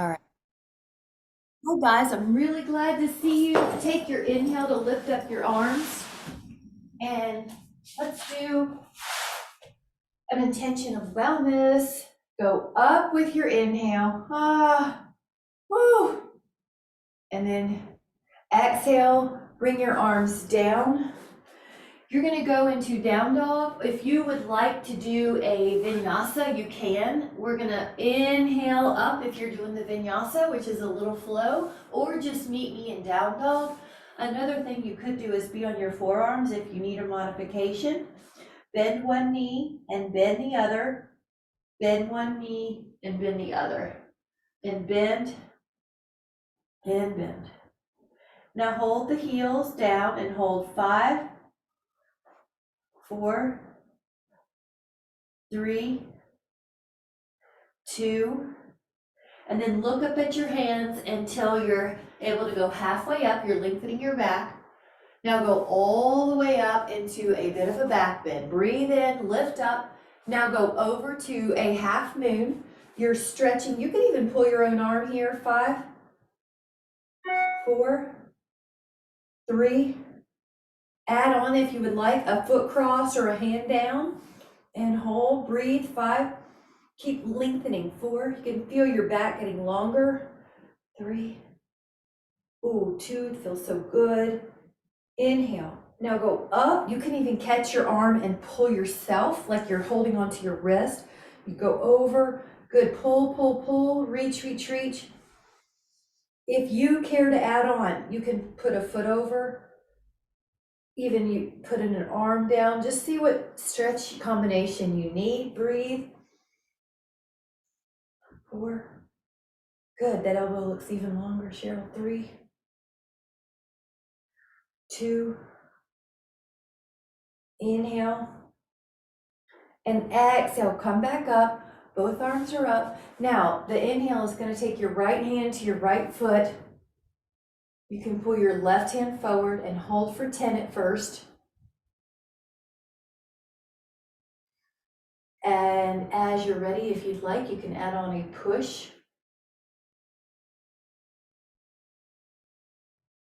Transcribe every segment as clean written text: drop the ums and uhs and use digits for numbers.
All right. Well, guys, I'm really glad to see you. Take your inhale to lift up your arms. And let's do an intention of wellness. Go up with your inhale. Woo. And then exhale, bring your arms down. You're going to go into down dog. If you would like to do a vinyasa, you can. We're going to inhale up if you're doing the vinyasa, which is a little flow, or just meet me in down dog. Another thing you could do is be on your forearms if you need a modification. Bend one knee and bend the other. Bend one knee and bend the other. And bend and bend. Now hold the heels down and hold 5, 4, 3, 2, and then look up at your hands until you're able to go halfway up. You're lengthening your back. Now go all the way up into a bit of a back bend. Breathe in, lift up. Now go over to a half moon. You're stretching. You can even pull your own arm here. 5, 4, 3. Add on if you would like a foot cross or a hand down and hold. Breathe. 5. Keep lengthening. 4. You can feel your back getting longer. 3. Ooh, 2. It feels so good. Inhale. Now go up. You can even catch your arm and pull yourself like you're holding onto your wrist. You go over. Good. Pull, pull, pull. Reach, reach, reach. If you care to add on, you can put a foot over. Even you put in an arm down. Just see what stretch combination you need. Breathe. 4. Good. That elbow looks even longer, Cheryl. 3, 2. Inhale. And exhale. Come back up. Both arms are up. Now, the inhale is going to take your right hand to your right foot. You can pull your left hand forward and hold for 10 at first. And as you're ready, if you'd like, you can add on a push.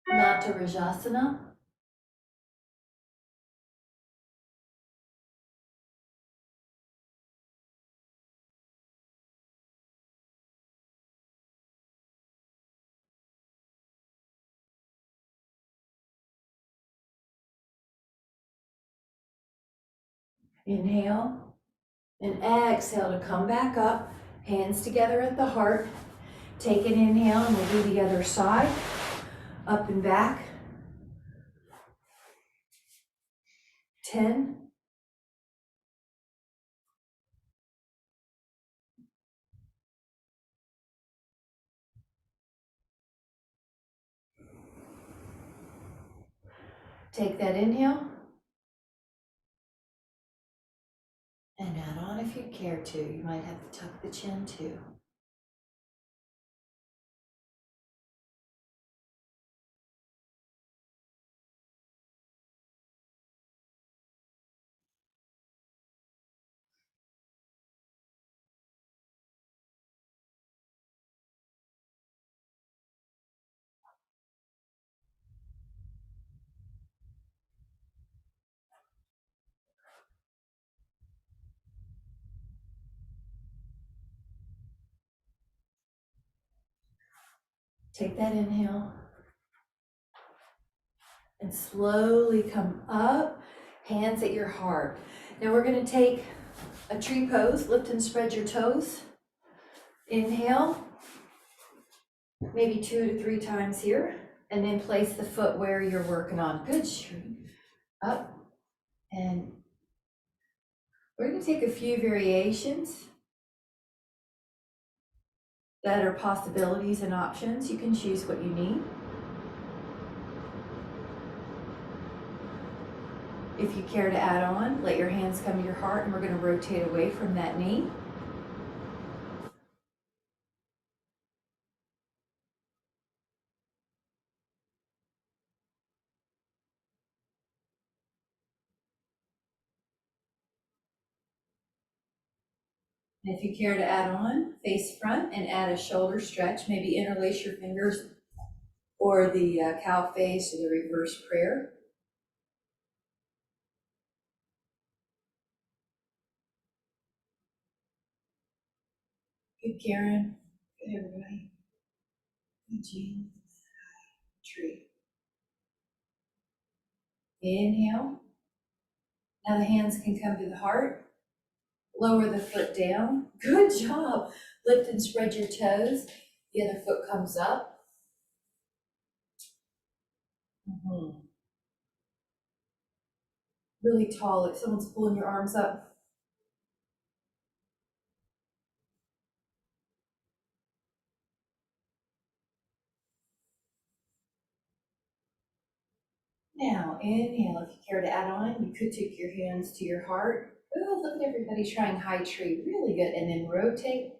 Nata Rajasana. Inhale and exhale to come back up. Hands together at the heart. Take an inhale and we'll do the other side. Up and back. 10. Take that inhale. And add on if you care to. You might have to tuck the chin too. Take that inhale and slowly come up, hands at your heart. Now we're going to take a tree pose. Lift and spread your toes. Inhale, maybe 2 to 3 times here, and then place the foot where you're working on. Good, Shri. Up, and we're going to take a few variations that are possibilities and options. You can choose what you need. If you care to add on, let your hands come to your heart, and we're going to rotate away from that knee. And if you care to add on, face front and add a shoulder stretch, maybe interlace your fingers or the cow face or the reverse prayer. Good, Karen. Good, everybody. Good, Jean. Tree. Inhale. Now the hands can come to the heart. Lower the foot down. Good job. Lift and spread your toes. The other foot comes up. Really tall, like someone's pulling your arms up. Now, inhale. If you care to add on, you could take your hands to your heart. Oh, look at everybody trying high tree. Really good. And then rotate.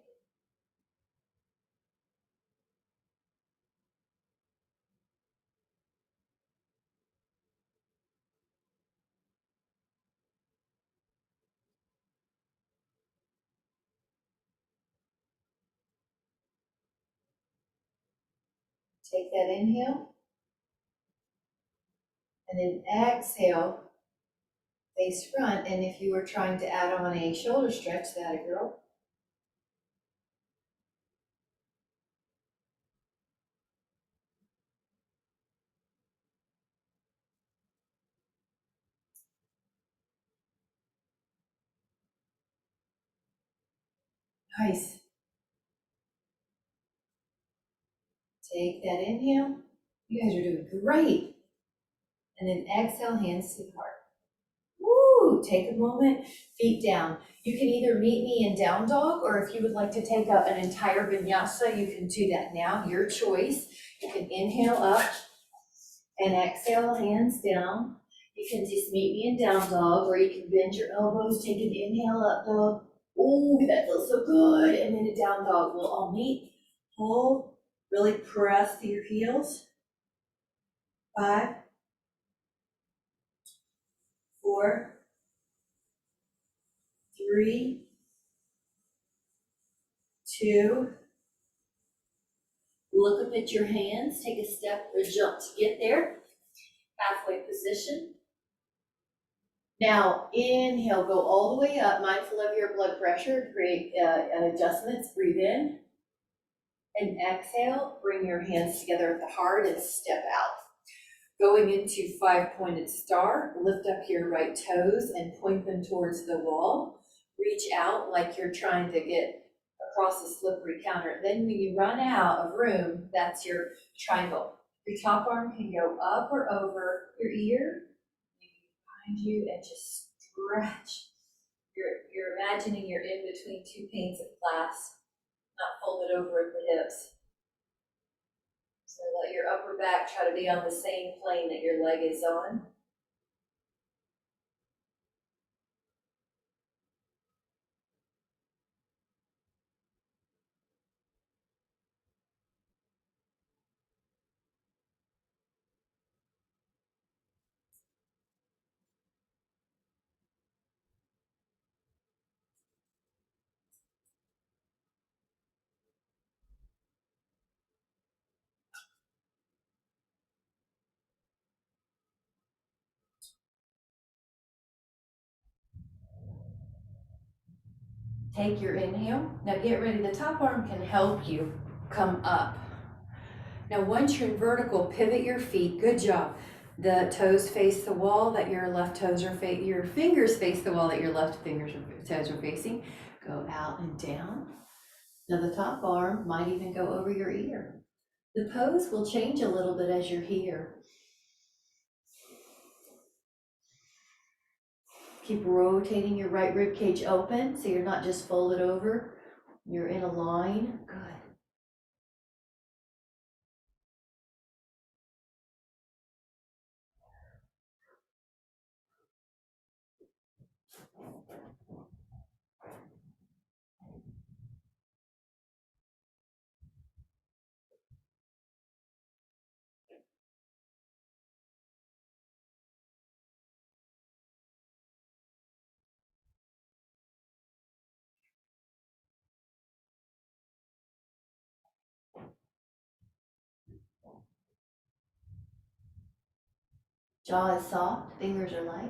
Take that inhale. And then exhale, face front. And if you were trying to add on a shoulder stretch, that a girl. Nice. Take that inhale. You guys are doing great. And then exhale, hands to the heart. Woo! Take a moment, feet down. You can either meet me in down dog, or if you would like to take up an entire vinyasa, you can do that now, your choice. You can inhale up and exhale, hands down. You can just meet me in down dog, or you can bend your elbows, take an inhale up dog. Ooh, that feels so good. And then a down dog. We'll all meet, hold, really press to your heels. 5, 4, 3, 2. Look up at your hands, take a step or jump to get there. Halfway position. Now, inhale, go all the way up, mindful of your blood pressure, create adjustments, breathe in. And exhale, bring your hands together at the heart and step out. Going into 5-pointed star, lift up your right toes and point them towards the wall. Reach out like you're trying to get across a slippery counter. Then when you run out of room, that's your triangle. Your top arm can go up or over your ear, behind you, and just stretch. You're imagining you're in between 2 panes of glass, not folded over at the hips. So let your upper back try to be on the same plane that your leg is on. Take your inhale. Now get ready. The top arm can help you come up. Now once you're in vertical, pivot your feet. Good job. The toes face the wall that your left toes are facing. Your fingers face the wall that your left toes are facing. Go out and down. Now the top arm might even go over your ear. The pose will change a little bit as you're here. Keep rotating your right rib cage open so you're not just folded over. You're in a line. Good. Jaw is soft, fingers are light.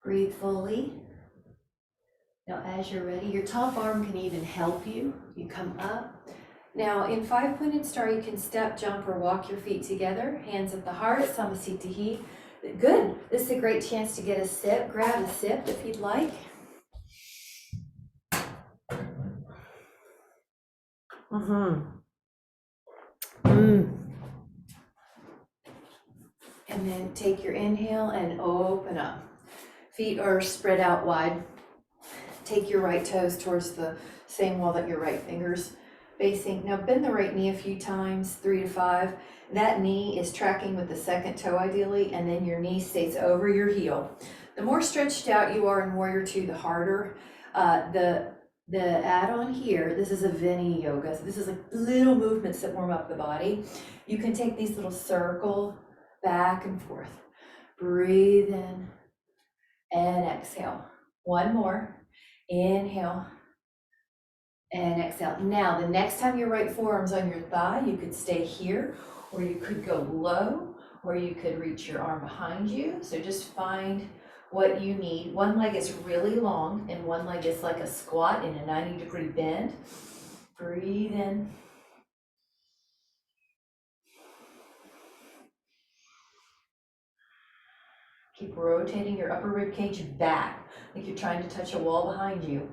Breathe fully. Now, as you're ready, your top arm can even help you. You come up. Now, in 5-pointed star, you can step, jump, or walk your feet together. Hands at the heart, Samasthiti. Good. This is a great chance to get a sip. Grab a sip if you'd like. And then take your inhale and open up. Feet are spread out wide. Take your right toes towards the same wall that your right fingers facing. Now bend the right knee a few times, 3 to 5. That knee is tracking with the second toe ideally, and then your knee stays over your heel. The more stretched out you are in Warrior Two, the harder. The add-on here, this is a Vini yoga. So this is like little movements that warm up the body. You can take these little circle back and forth. Breathe in and exhale. One more. Inhale and exhale. Now, the next time your right forearm's on your thigh, you could stay here, or you could go low, or you could reach your arm behind you. So just find what you need. One leg is really long, and one leg is like a squat in a 90-degree bend. Breathe in. Keep rotating your upper rib cage back, like you're trying to touch a wall behind you.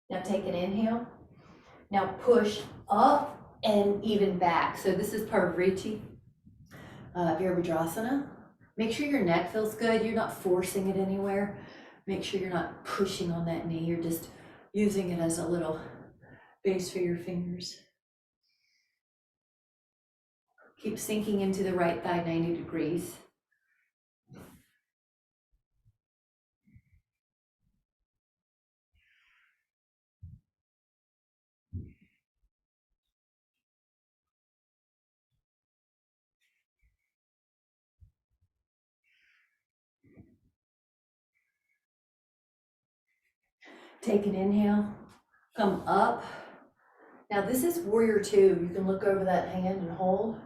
Now take an inhale. Now push up and even back. So this is Parivriti Virabhadrasana. Make sure your neck feels good. You're not forcing it anywhere. Make sure you're not pushing on that knee. You're just using it as a little base for your fingers. Keep sinking into the right thigh 90 degrees. Take an inhale, come up. Now this is Warrior Two. You can look over that hand and hold.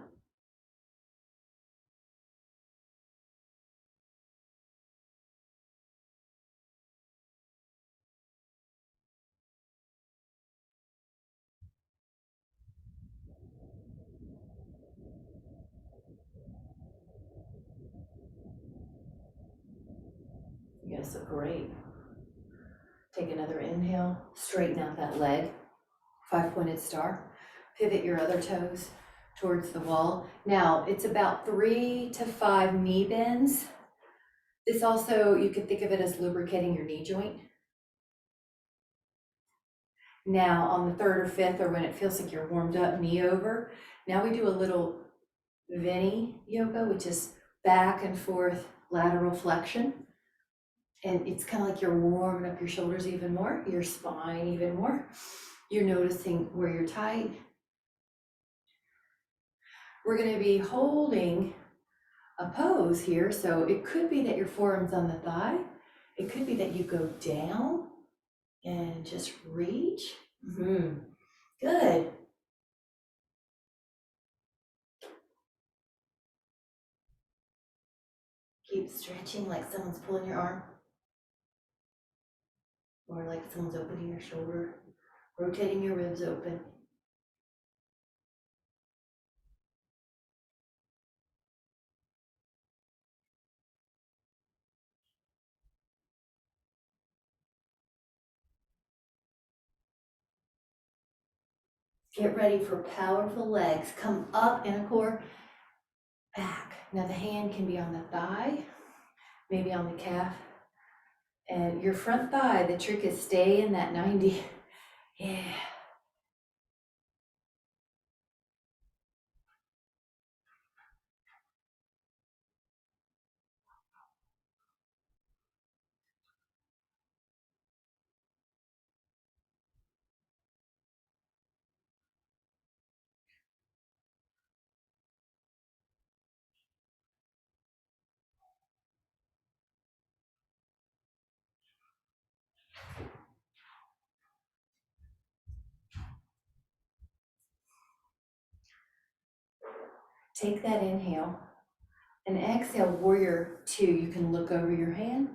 Yes, great. Take another inhale, straighten out that leg, 5-pointed star. Pivot your other toes towards the wall. Now it's about 3 to 5 knee bends. This also, you can think of it as lubricating your knee joint. Now on the 3rd or 5th, or when it feels like you're warmed up, knee over. Now we do a little Vini yoga, which is back and forth lateral flexion. And it's kind of like you're warming up your shoulders even more, your spine even more. You're noticing where you're tight. We're going to be holding a pose here. So it could be that your forearm's on the thigh. It could be that you go down and just reach. Good. Keep stretching like someone's pulling your arm, or like someone's opening your shoulder, rotating your ribs open. Get ready for powerful legs. Come up in a core, back. Now the hand can be on the thigh, maybe on the calf. And your front thigh, the trick is stay in that 90. Yeah. Take that inhale and exhale, warrior two. You can look over your hand.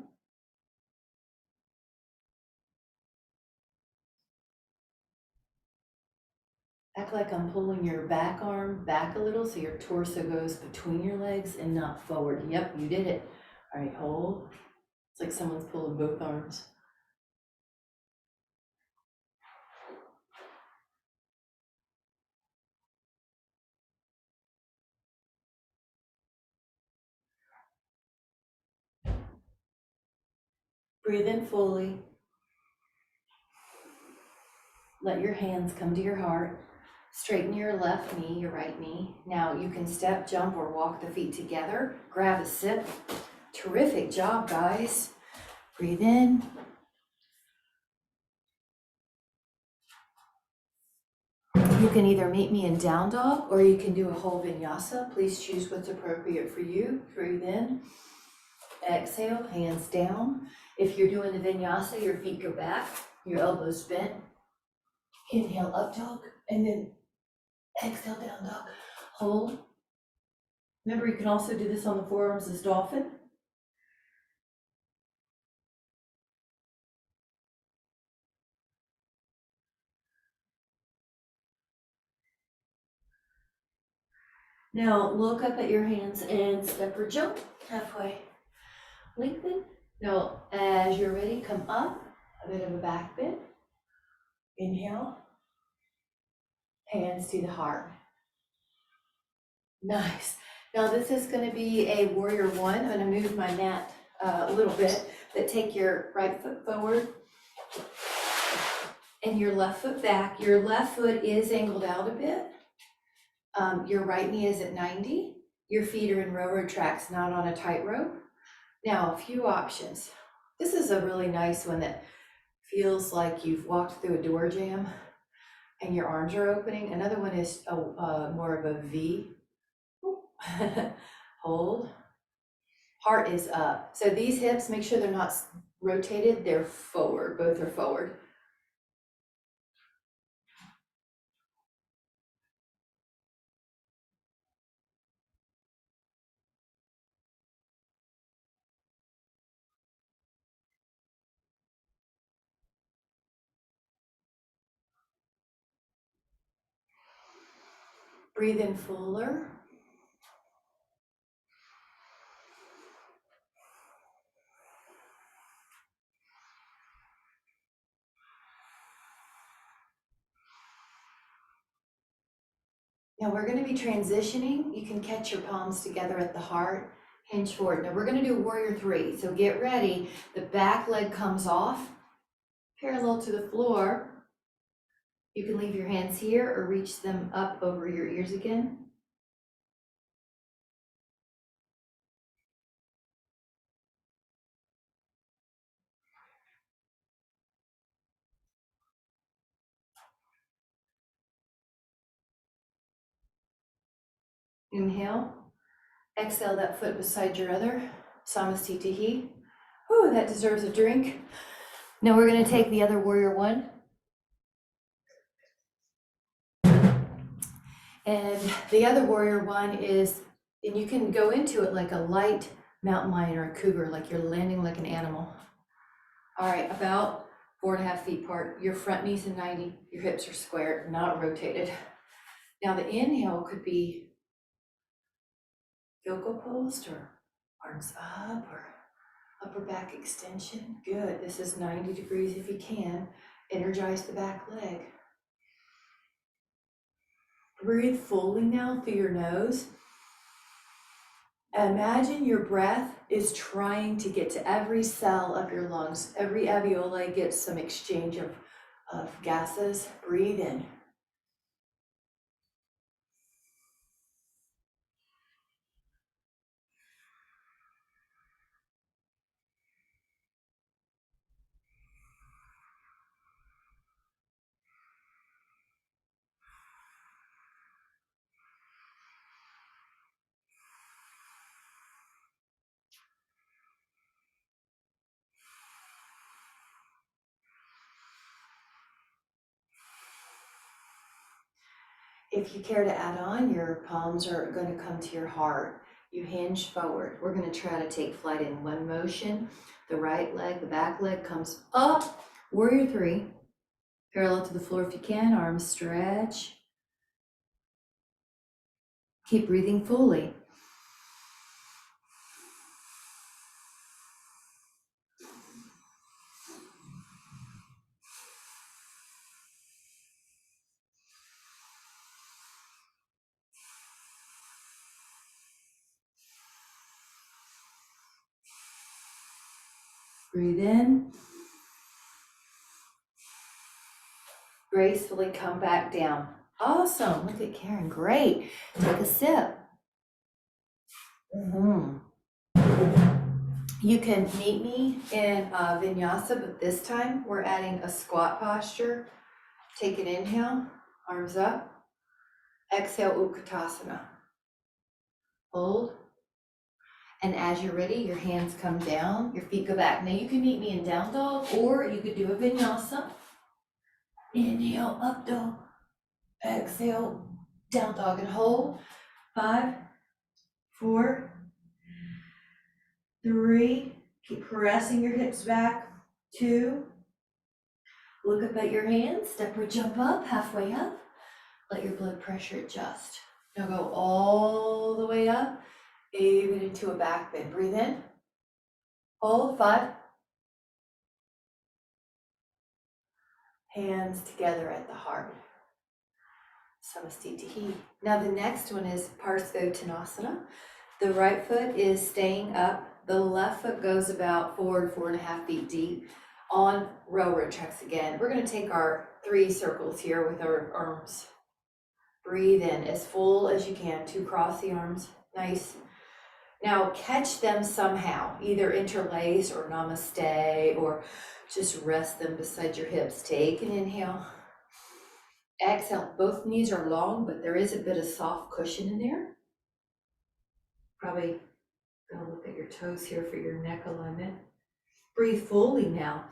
Act like I'm pulling your back arm back a little so your torso goes between your legs and not forward. Yep, you did it. All right, hold. It's like someone's pulling both arms. Breathe in fully. Let your hands come to your heart. Straighten your left knee, your right knee. Now you can step, jump, or walk the feet together. Grab a sip. Terrific job, guys. Breathe in. You can either meet me in down dog or you can do a whole vinyasa. Please choose what's appropriate for you. Breathe in. Exhale, hands down. If you're doing the vinyasa, your feet go back, your elbows bent. Inhale, up dog, and then exhale, down dog. Hold. Remember, you can also do this on the forearms as dolphin. Now look up at your hands and step or jump halfway. Lengthen. Now, as you're ready, come up, a bit of a back bend. Inhale. Hands to the heart. Nice. Now this is going to be a warrior one. I'm going to move my mat a little bit, but take your right foot forward and your left foot back. Your left foot is angled out a bit. Your right knee is at 90. Your feet are in railroad tracks, not on a tightrope. Now, a few options. This is a really nice one that feels like you've walked through a door jamb and your arms are opening. Another one is more of a V. Hold. Heart is up. So these hips, make sure they're not rotated, they're forward, both are forward. Breathe in fuller. Now we're going to be transitioning. You can catch your palms together at the heart, hinge forward. Now we're going to do warrior three. So get ready. The back leg comes off, parallel to the floor. You can leave your hands here or reach them up over your ears again. Inhale. Exhale that foot beside your other. Samasthiti. Whew, that deserves a drink. Now we're going to take the other warrior one. And the other warrior one is, and you can go into it like a light mountain lion or a cougar, like you're landing like an animal. All right, about 4.5 feet apart. Your front knees in 90, your hips are squared, not rotated. Now the inhale could be yoga post or arms up or upper back extension. Good. This is 90 degrees if you can. Energize the back leg. Breathe fully now through your nose. Imagine your breath is trying to get to every cell of your lungs. Every alveoli gets some exchange of gases. Breathe in. If you care to add on, your palms are going to come to your heart. You hinge forward. We're going to try to take flight in one motion. The right leg, the back leg comes up. Warrior three. Parallel to the floor if you can. Arms stretch. Keep breathing fully. Breathe in. Gracefully come back down. Awesome. Look at Karen. Great. Take a sip. You can meet me in vinyasa, but this time we're adding a squat posture. Take an inhale, arms up. Exhale, Utkatasana. Hold. And as you're ready, your hands come down, your feet go back. Now you can meet me in down dog, or you could do a vinyasa. Inhale, up dog. Exhale, down dog, and hold. 5, 4, 3. Keep pressing your hips back. 2. Look up at your hands. Step or jump up, halfway up. Let your blood pressure adjust. Now go all the way up, even into a back bend. Breathe in. Hold. 5. Hands together at the heart. Samastitihi. Now the next one is Parsvottanasana. The right foot is staying up. The left foot goes about 4 to 4.5 feet deep on railroad tracks again. We're going to take our 3 circles here with our arms. Breathe in as full as you can to cross the arms. Nice. Now catch them somehow, either interlace or namaste, or just rest them beside your hips. Take an inhale. Exhale. Both knees are long, but there is a bit of soft cushion in there. Probably gonna look at your toes here for your neck alignment. Breathe fully now.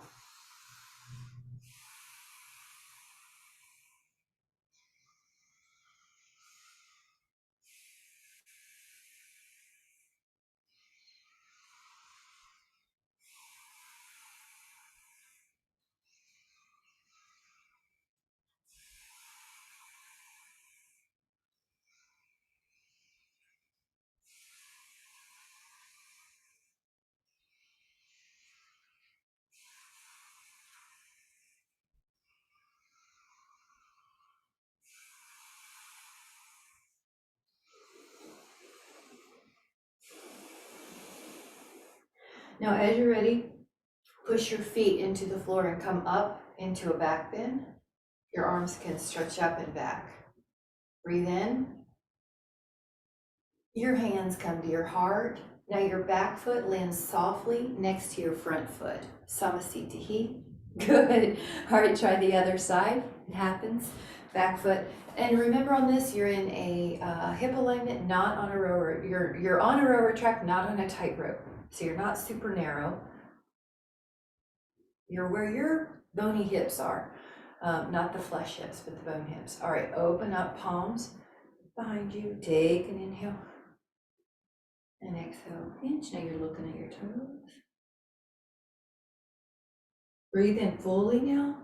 Now, as you're ready, push your feet into the floor and come up into a back bend. Your arms can stretch up and back. Breathe in. Your hands come to your heart. Now your back foot lands softly next to your front foot. Samastitihi. Good. All right, try the other side. It happens. Back foot. And remember on this, you're in a hip alignment, not on a rower. You're on a rower track, not on a tightrope. So you're not super narrow. You're where your bony hips are. Not the flesh hips, but the bone hips. All right, open up, palms behind you. Take an inhale. And exhale, hinge. Now you're looking at your toes. Breathe in fully now.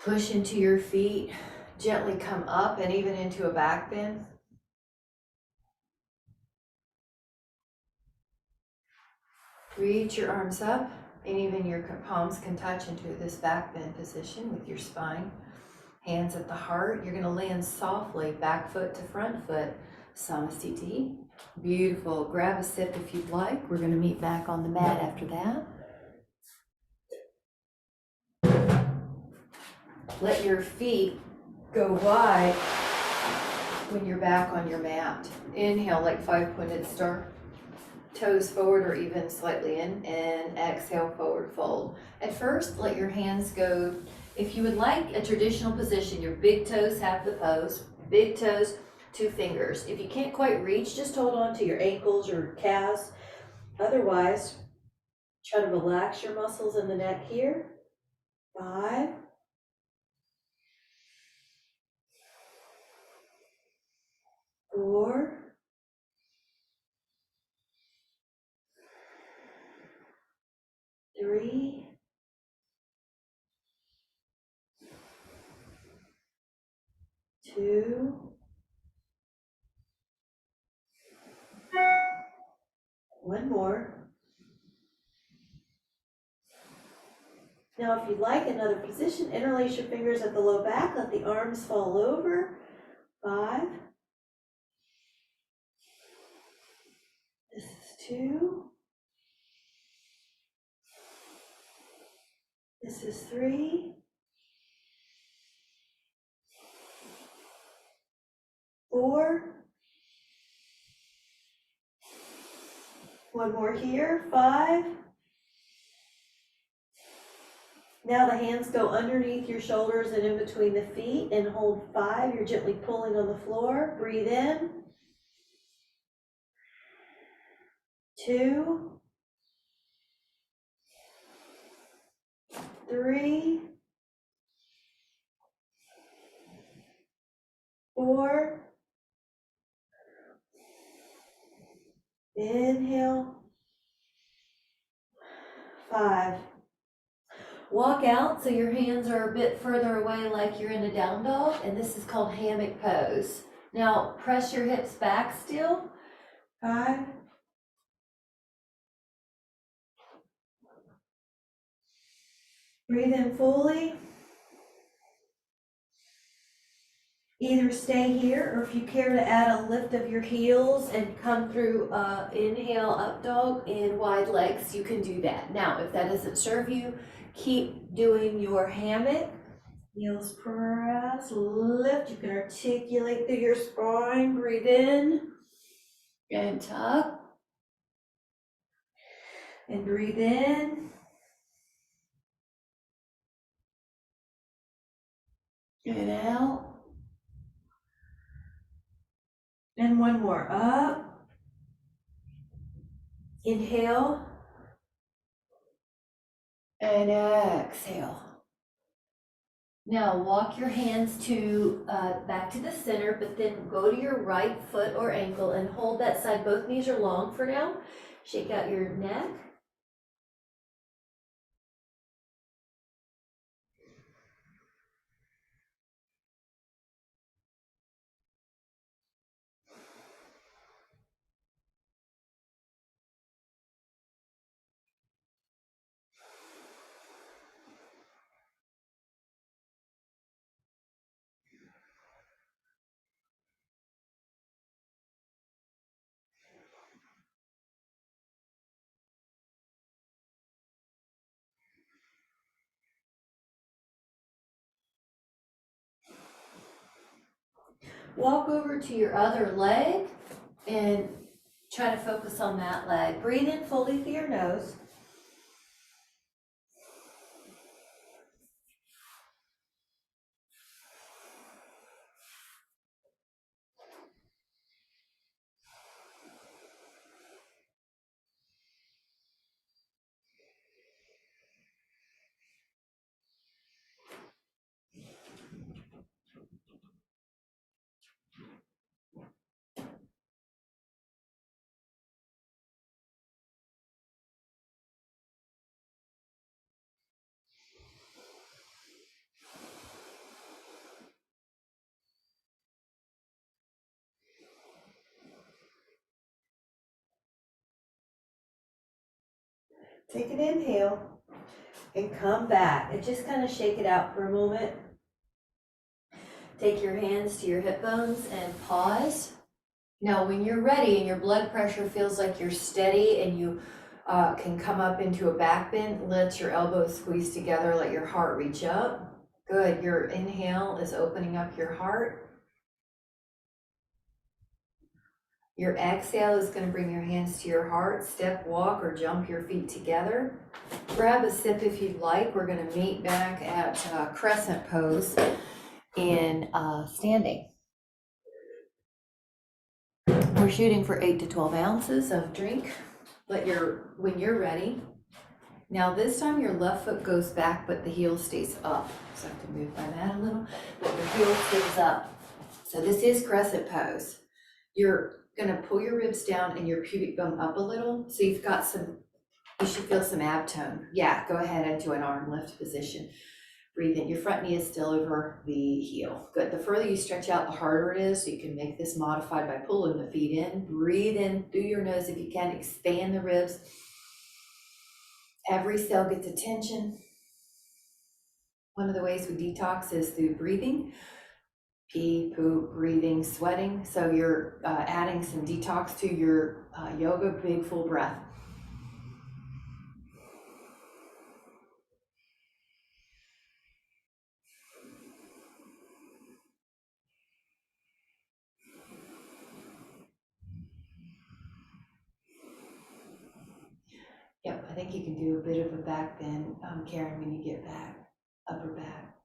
Push into your feet. Gently come up and even into a back bend. Reach your arms up, and even your palms can touch into this back bend position with your spine. Hands at the heart. You're going to land softly, back foot to front foot, Samasthiti. Beautiful. Grab a sip if you'd like. We're going to meet back on the mat after that. Let your feet go wide when you're back on your mat. Inhale like 5-pointed star. Toes forward or even slightly in, and exhale, forward fold. At first, let your hands go, if you would like a traditional position, your big toes have the pose, big toes, 2 fingers. If you can't quite reach, just hold on to your ankles or calves. Otherwise, try to relax your muscles in the neck here. 5, 4, 3, 2, 1 more. Now, if you'd like another position, interlace your fingers at the low back, let the arms fall over. 5. This is 2. This is 3. 4. 1 more here. 5. Now the hands go underneath your shoulders and in between the feet and hold 5. You're gently pulling on the floor. Breathe in. 2. 3. 4. Inhale. 5. Walk out so your hands are a bit further away like you're in a down dog, and this is called hammock pose. Now press your hips back still. 5. Breathe in fully. Either stay here, or if you care to add a lift of your heels and come through inhale, up dog, and wide legs, you can do that. Now, if that doesn't serve you, keep doing your hammock. Heels press, lift. You can articulate through your spine. Breathe in and tuck. And breathe in. And out. And 1 more, up. Inhale. And exhale. Now walk your hands to back to the center, but then go to your right foot or ankle and hold that side. Both knees are long for now. Shake out your neck. Walk over to your other leg and try to focus on that leg. Breathe in fully through your nose. Take an inhale and come back and just kind of shake it out for a moment. Take your hands to your hip bones and pause. Now, when you're ready and your blood pressure feels like you're steady and you can come up into a back bend, let your elbows squeeze together, let your heart reach up. Good, your inhale is opening up your heart. Your exhale is going to bring your hands to your heart. Step, walk, or jump your feet together. Grab a sip if you'd like. We're going to meet back at crescent pose in standing. We're shooting for 8 to 12 ounces of drink. When you're ready. Now this time your left foot goes back, but the heel stays up. So I have to move my mat a little, but the heel stays up. So this is crescent pose. You're gonna pull your ribs down and your pubic bone up a little. So you should feel some ab tone. Yeah, go ahead into an arm lift position. Breathe in. Your front knee is still over the heel. Good. The further you stretch out, the harder it is. So you can make this modified by pulling the feet in. Breathe in through your nose if you can. Expand the ribs. Every cell gets attention. One of the ways we detox is through breathing. Pee, poop, breathing, sweating. So you're adding some detox to your yoga, big full breath. Yep, I think you can do a bit of a back bend, Karen, when you get back, upper back.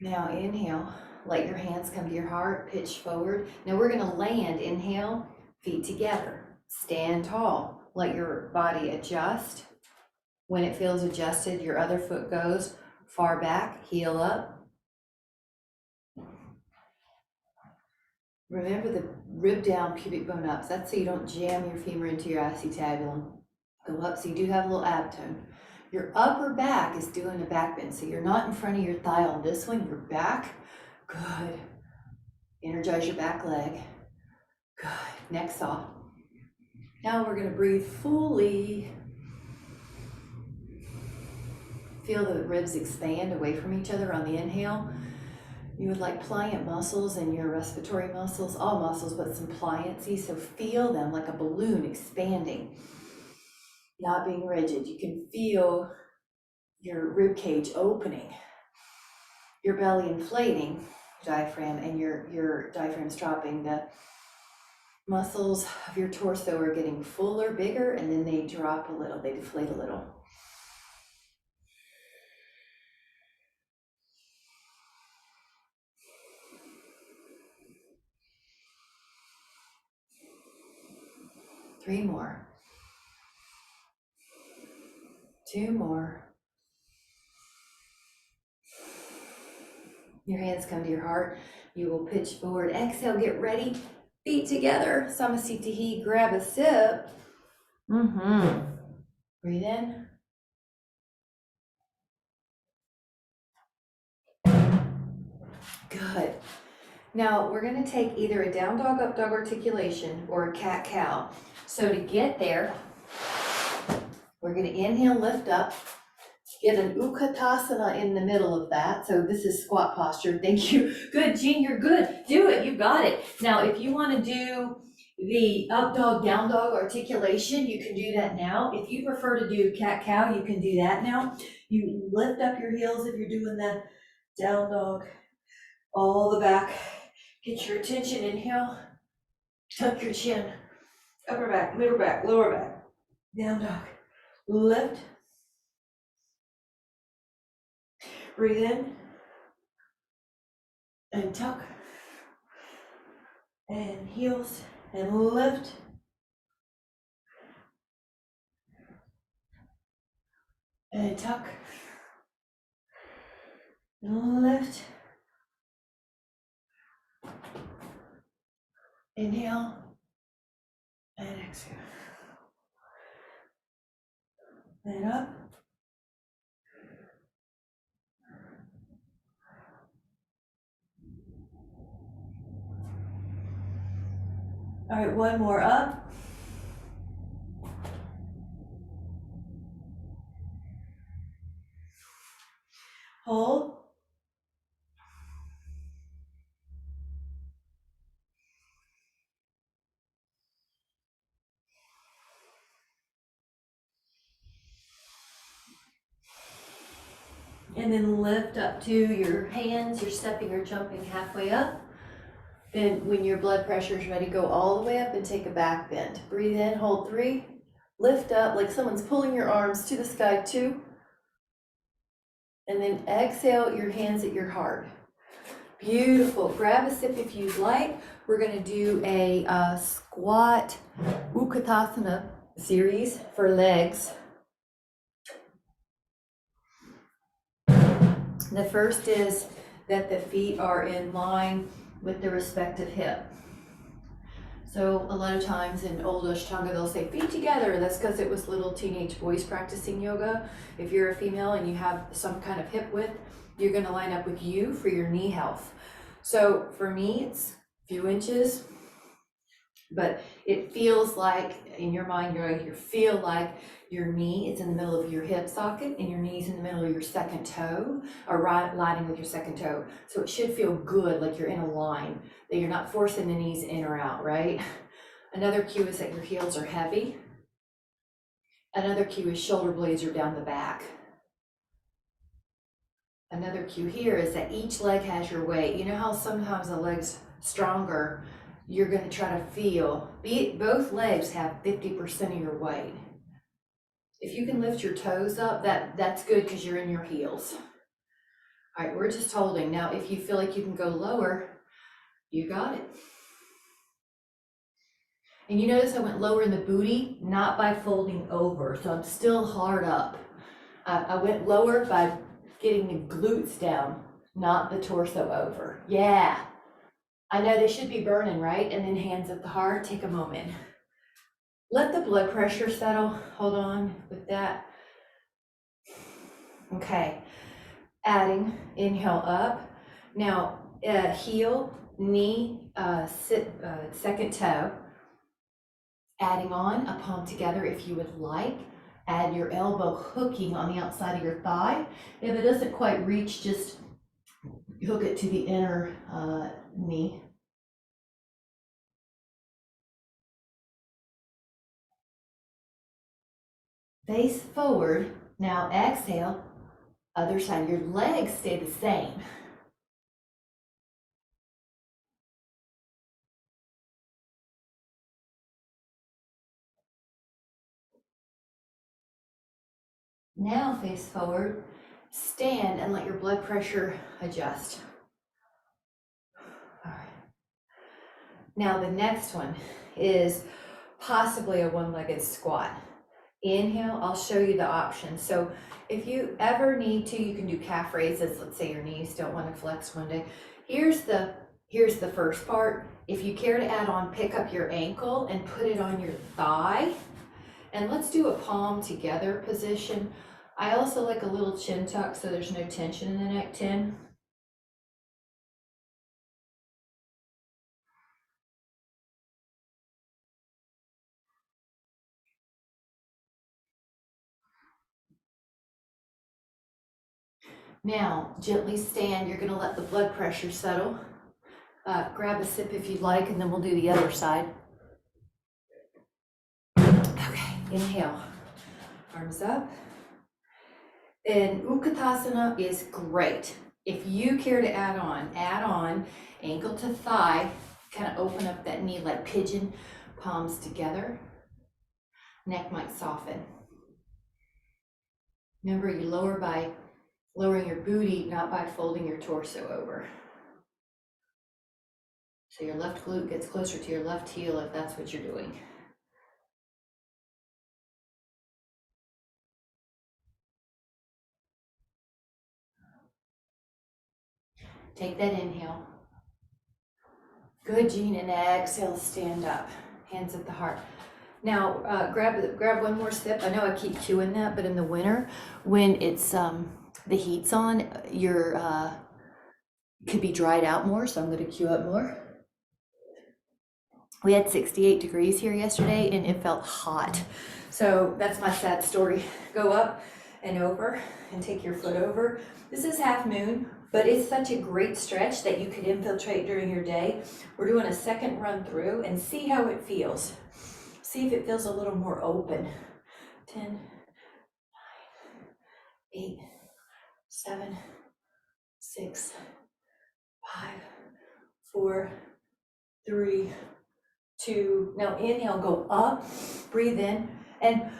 Now inhale, let your hands come to your heart, pitch forward. Now we're gonna land, inhale, feet together, stand tall, let your body adjust. When it feels adjusted, your other foot goes far back, heel up. Remember the rib down, pubic bone up. So that's so you don't jam your femur into your acetabulum. Go up so you do have a little ab tone. Your upper back is doing a back bend. So you're not in front of your thigh on this one, you're back. Good. Energize your back leg. Good. Neck soft. Now we're gonna breathe fully. Feel the ribs expand away from each other on the inhale. You would like pliant muscles in your respiratory muscles, all muscles, but some pliancy. So feel them like a balloon expanding, not being rigid. You can feel your rib cage opening, your belly inflating, diaphragm, and your diaphragm's dropping. The muscles of your torso are getting fuller, bigger, and then they drop a little, they deflate a little. Three more. Two more. Your hands come to your heart. You will pitch forward. Exhale, get ready. Feet together. Samasthiti. Grab a sip. Breathe in. Good. Now we're going to take either a down dog, up dog articulation or a cat cow. So to get there, we're going to inhale, lift up, get an Utkatasana in the middle of that. So this is squat posture. Thank you. Good, Jean, you're good. Do it. You got it. Now, if you want to do the up dog, down dog articulation, you can do that now. If you prefer to do cat cow, you can do that now. You lift up your heels if you're doing the down dog, all the back. Get your attention. Inhale, tuck your chin, upper back, middle back, lower back, down dog, lift, breathe in, and tuck, and heels, and lift, and tuck, and lift, inhale, and exhale, and up, All right, one more up. Hold. And then lift up to your hands. You're stepping or jumping halfway up. Then when your blood pressure is ready, go all the way up and take a back bend. Breathe in, hold 3. Lift up like someone's pulling your arms to the sky, 2. And then exhale your hands at your heart. Beautiful. Grab a sip if you'd like. We're going to do a squat Utkatasana series for legs. The first is that the feet are in line with the respective hip. So a lot of times in old Ashtanga, they'll say feet together. That's because it was little teenage boys practicing yoga. If you're a female and you have some kind of hip width, you're going to line up with you for your knee health. So for me, it's a few inches, but it feels like in your mind, you feel like your knee is in the middle of your hip socket and your knee's in the middle of your second toe, or right lining with your second toe. So it should feel good, like you're in a line, that you're not forcing the knees in or out, right? Another cue is that your heels are heavy. Another cue is shoulder blades are down the back. Another cue here is that each leg has your weight. You know how sometimes the leg's stronger, you're going to try to feel, both legs have 50% of your weight. If you can lift your toes up, that's good because you're in your heels. All right, we're just holding. Now, if you feel like you can go lower, you got it. And you notice I went lower in the booty, not by folding over. So I'm still hard up. I went lower by getting the glutes down, not the torso over. Yeah. I know they should be burning, right? And then hands at the heart, take a moment. Let the blood pressure settle. Hold on with that. Okay. Adding, inhale up. Now, heel, knee, second toe. Adding on a palm together if you would like. Add your elbow hooking on the outside of your thigh. If it doesn't quite reach, just hook it to the inner knee. Face forward. Now exhale. Other side. Your legs stay the same. Now face forward. Stand and let your blood pressure adjust. All right. Now the next one is possibly a one-legged squat. Inhale, I'll show you the options. So if you ever need to, you can do calf raises. Let's say your knees don't want to flex one day. Here's the first part. If you care to add on, pick up your ankle and put it on your thigh. And let's do a palm together position. I also like a little chin tuck so there's no tension in the neck. 10. Now, gently stand. You're going to let the blood pressure settle. Grab a sip if you'd like, and then we'll do the other side. Okay, inhale. Arms up. And Utkatasana is great. If you care to add on ankle to thigh, kind of open up that knee like pigeon, palms together. Neck might soften. Remember, you lower by lowering your booty, not by folding your torso over. So your left glute gets closer to your left heel if that's what you're doing. Take that inhale. Good, Jean, and exhale, stand up. Hands at the heart. Now, grab one more sip. I know I keep chewing that, but in the winter, when it's the heat's on, your could be dried out more, so I'm going to cue up more. We had 68 degrees here yesterday and it felt hot. So that's my sad story. Go up and over and take your foot over. This is half moon, but it's such a great stretch that you could infiltrate during your day. We're doing a second run through and see how it feels. See if it feels a little more open. 10, 9, 8, 7, 6, 5, 4, 3, 2. Now inhale, go up, breathe in, and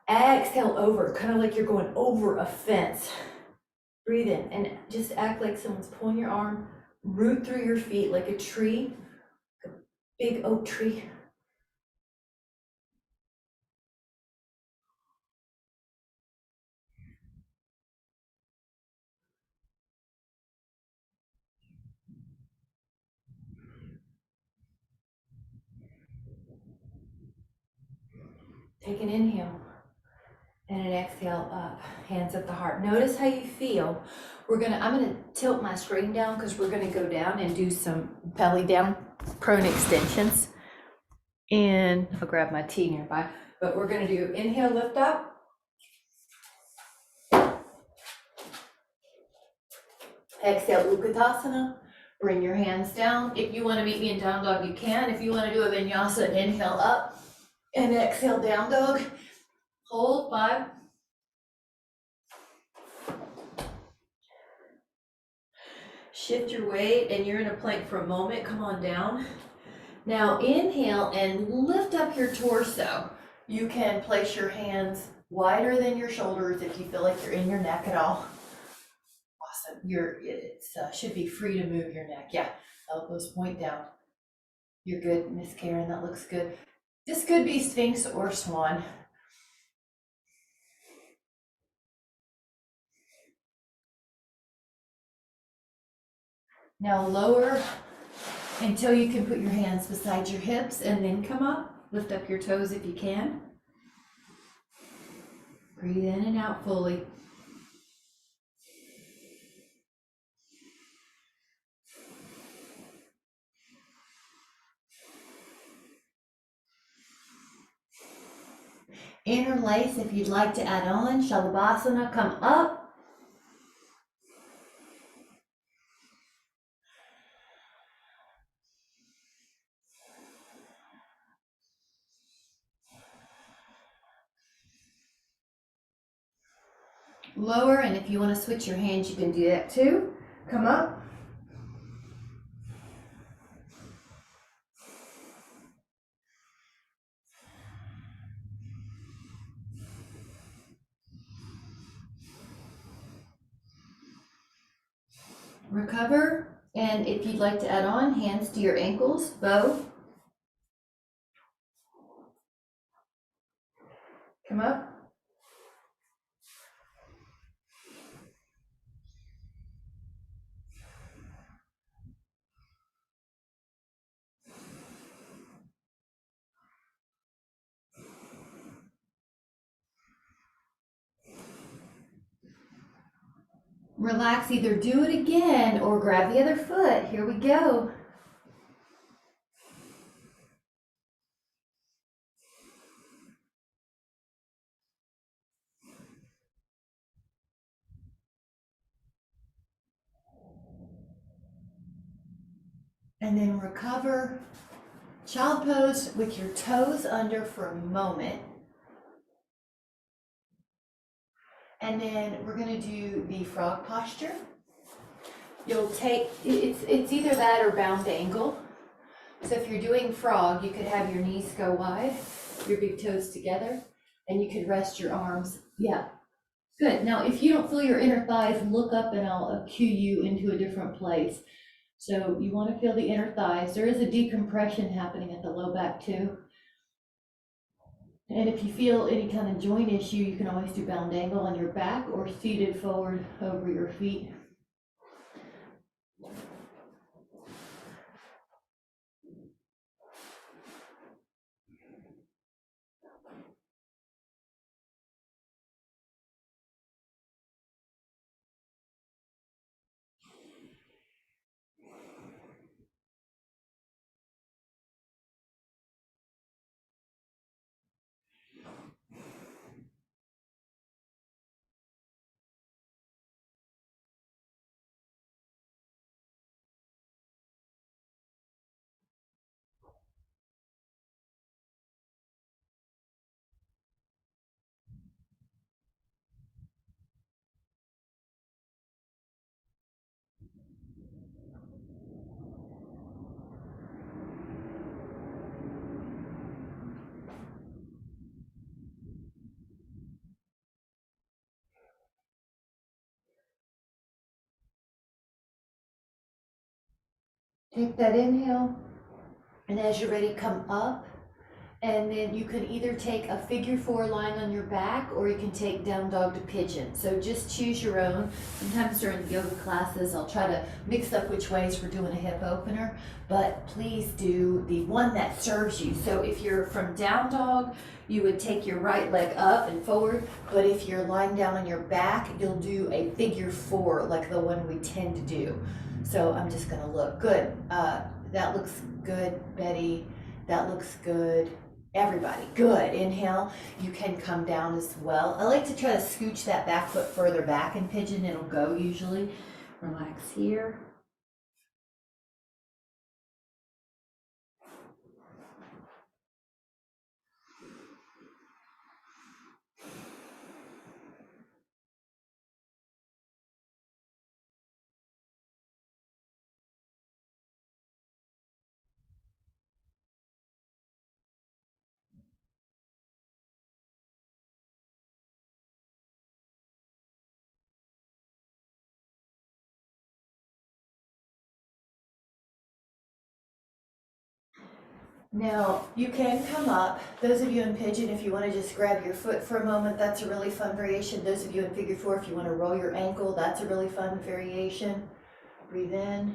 exhale over, kind of like you're going over a fence. Breathe in and just act like someone's pulling your arm, root through your feet like a tree, a big oak tree. Take an inhale and an exhale up, hands at the heart. Notice how you feel. I'm gonna tilt my screen down because we're gonna go down and do some belly down prone extensions. And I'll grab my tea nearby, but we're gonna do inhale, lift up. Exhale, Utkatasana. Bring your hands down. If you wanna meet me in down dog, you can. If you wanna do a vinyasa, inhale up and exhale, down dog. Hold 5. Shift your weight and you're in a plank for a moment. Come on down. Now inhale and lift up your torso. You can place your hands wider than your shoulders if you feel like you're in your neck at all. Awesome. It should be free to move your neck. Yeah, elbows point down. You're good, Miss Karen. That looks good. This could be Sphinx or Swan. Now lower until you can put your hands beside your hips and then come up. Lift up your toes if you can. Breathe in and out fully. Interlace if you'd like to add on. Shalabhasana, come up. Lower, and if you want to switch your hands, you can do that too. Come up. Recover, and if you'd like to add on, hands to your ankles, bow. Come up. Relax, either do it again or grab the other foot. Here we go. And then recover. Child pose with your toes under for a moment. And then we're gonna do the frog posture. You'll take, it's either that or bound angle. So if you're doing frog, you could have your knees go wide, your big toes together, and you could rest your arms. Yeah, good. Now, if you don't feel your inner thighs, look up and I'll cue you into a different place. So you want to feel the inner thighs. There is a decompression happening at the low back too. And if you feel any kind of joint issue, you can always do bound angle on your back or seated forward over your feet. Take that inhale, and as you're ready, come up. And then you can either take a figure 4 lying on your back, or you can take down dog to pigeon. So just choose your own. Sometimes during the yoga classes, I'll try to mix up which ways we're doing a hip opener, but please do the one that serves you. So if you're from down dog, you would take your right leg up and forward, but if you're lying down on your back, you'll do a figure 4, like the one we tend to do. So I'm just gonna look good. That looks good, Betty. That looks good. Everybody, good. Inhale, you can come down as well. I like to try to scooch that back foot further back in pigeon. It'll go usually. Relax here. Now, you can come up. Those of you in pigeon, if you want to just grab your foot for a moment, that's a really fun variation. Those of you in figure 4, if you want to roll your ankle, that's a really fun variation. Breathe in.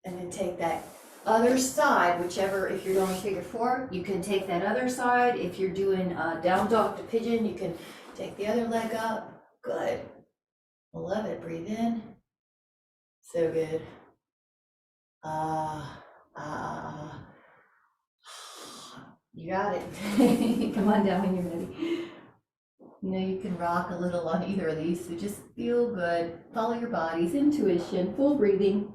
And then take that other side, whichever, if you're doing figure 4, you can take that other side. If you're doing down dog to pigeon, you can take the other leg up. Good. I love it. Breathe in. So good. You got it. Come on down when you're ready. You know, you can rock a little on either of these, so just feel good. Follow your body's intuition, full breathing.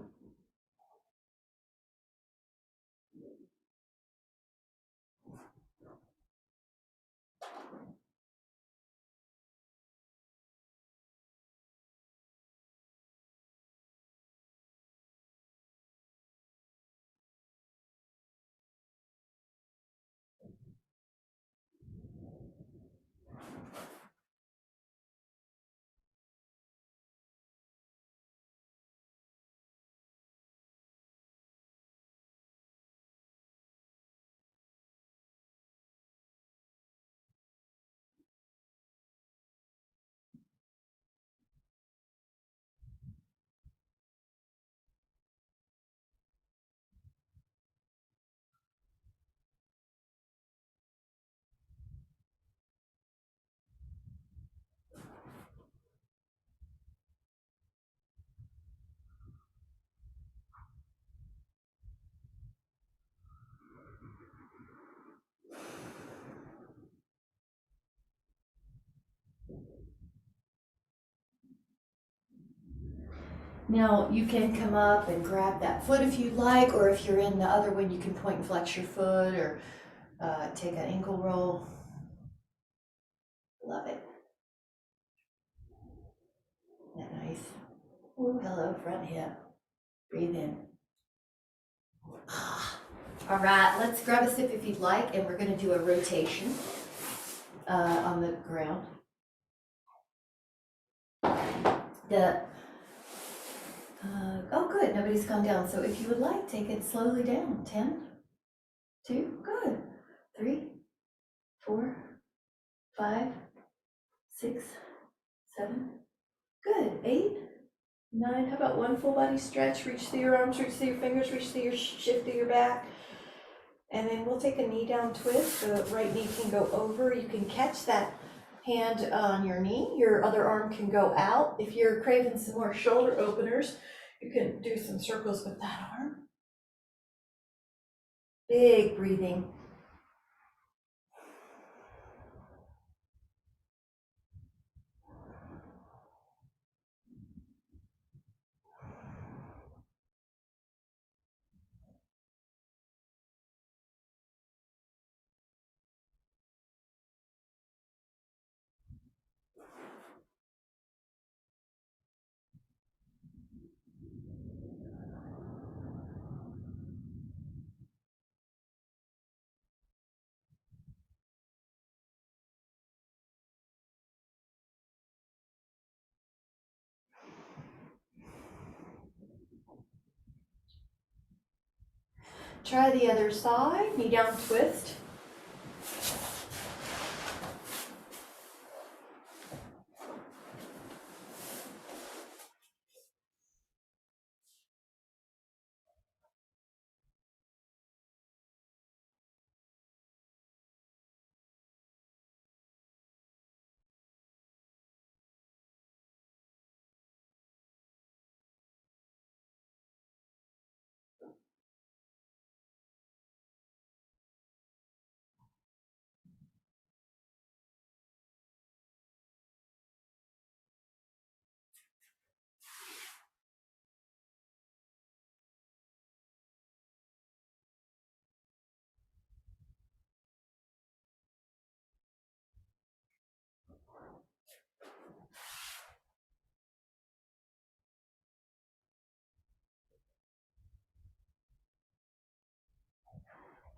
Now you can come up and grab that foot if you'd like, or if you're in the other one, you can point and flex your foot, or take an ankle roll. Love it. Isn't that nice? Ooh, hello, front hip. Breathe in. All right, let's grab a sip if you'd like, and we're going to do a rotation on the ground. Oh, good, nobody's gone down. So if you would like, take it slowly down. 10, 2, good. 3, 4, 5, 6, 7, good. 8, 9. How about one full body stretch? Reach through your arms, reach through your fingers, reach through your shift through your back. And then we'll take a knee down twist. The right knee can go over. You can catch that hand on your knee. Your other arm can go out. If you're craving some more shoulder openers, you can do some circles with that arm. Big breathing. Try the other side, knee down twist.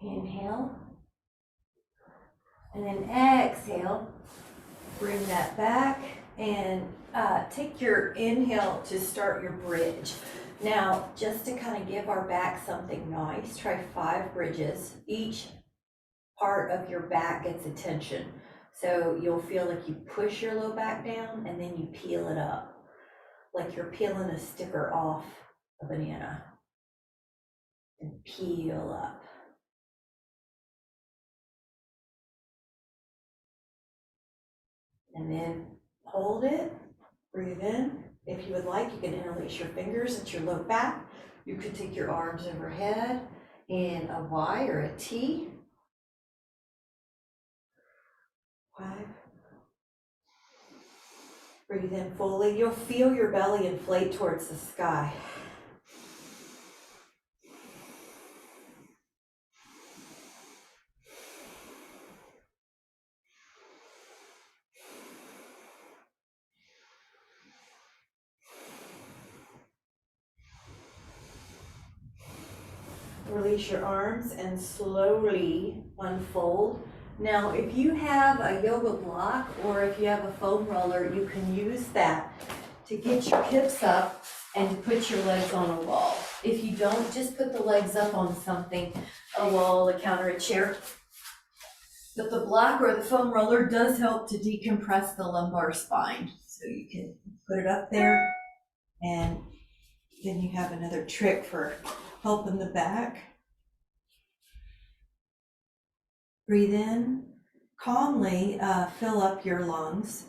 Inhale. And then exhale. Bring that back and take your inhale to start your bridge. Now, just to kind of give our back something nice, try 5 bridges. Each part of your back gets attention. So you'll feel like you push your low back down and then you peel it up, like you're peeling a sticker off a banana. And peel up. And then hold it, breathe in. If you would like, you can interlace your fingers at your low back. You could take your arms overhead in a Y or a T. 5. Breathe in fully. You'll feel your belly inflate towards the sky. Release your arms and slowly unfold. Now, if you have a yoga block or if you have a foam roller, you can use that to get your hips up and to put your legs on a wall. If you don't, just put the legs up on something, a wall, a counter, a chair. But the block or the foam roller does help to decompress the lumbar spine. So you can put it up there, and then you have another trick for helping the back. Breathe in, calmly fill up your lungs.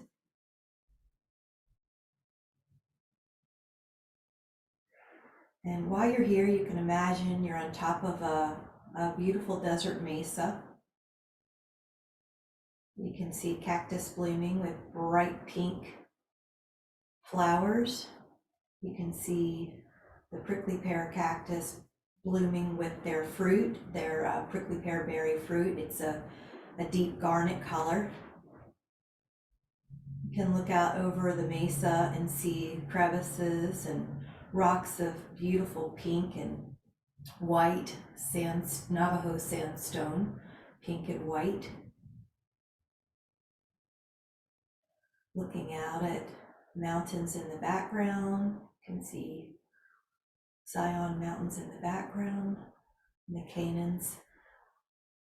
And while you're here, you can imagine you're on top of a beautiful desert mesa. You can see cactus blooming with bright pink flowers. You can see the prickly pear cactus blooming with their fruit, their prickly pear berry fruit. It's a deep garnet color. You can look out over the mesa and see crevices and rocks of beautiful pink and white Navajo sandstone, pink and white. Looking out at mountains in the background, you can see Zion Mountains in the background, and the Canaans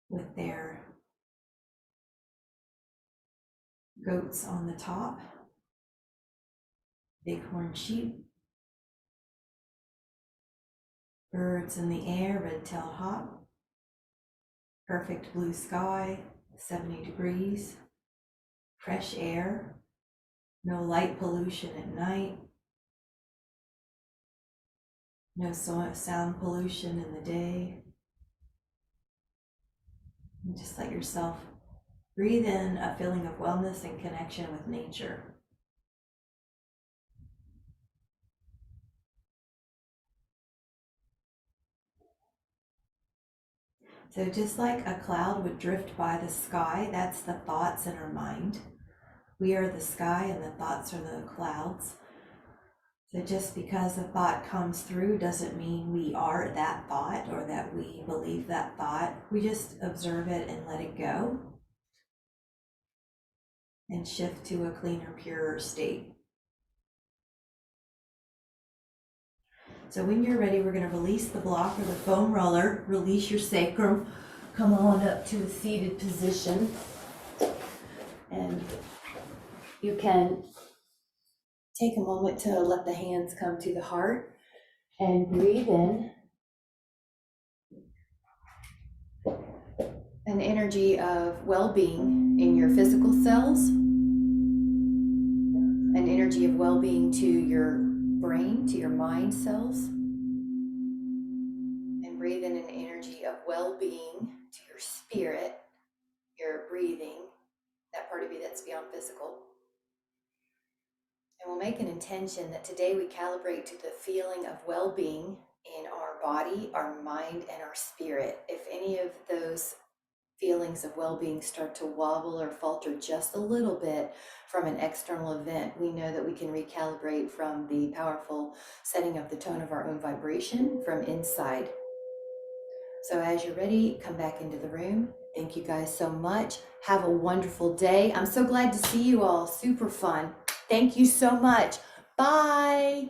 with their goats on the top, bighorn sheep, birds in the air, red-tailed hawk, perfect blue sky, 70 degrees, fresh air, no light pollution at night, no sound pollution in the day. And just let yourself breathe in a feeling of wellness and connection with nature. So just like a cloud would drift by the sky, that's the thoughts in our mind. We are the sky and the thoughts are the clouds. So just because a thought comes through doesn't mean we are that thought or that we believe that thought. We just observe it and let it go and shift to a cleaner, purer state. So when you're ready, we're gonna release the block or the foam roller, release your sacrum, come on up to a seated position. And you can take a moment to let the hands come to the heart and breathe in an energy of well-being in your physical cells, an energy of well-being to your brain, to your mind cells, and breathe in an energy of well-being to your spirit, your breathing, that part of you that's beyond physical. And we'll make an intention that today we calibrate to the feeling of well-being in our body, our mind, and our spirit. If any of those feelings of well-being start to wobble or falter just a little bit from an external event, we know that we can recalibrate from the powerful setting of the tone of our own vibration from inside. So as you're ready, come back into the room. Thank you guys so much. Have a wonderful day. I'm so glad to see you all. Super fun. Thank you so much. Bye.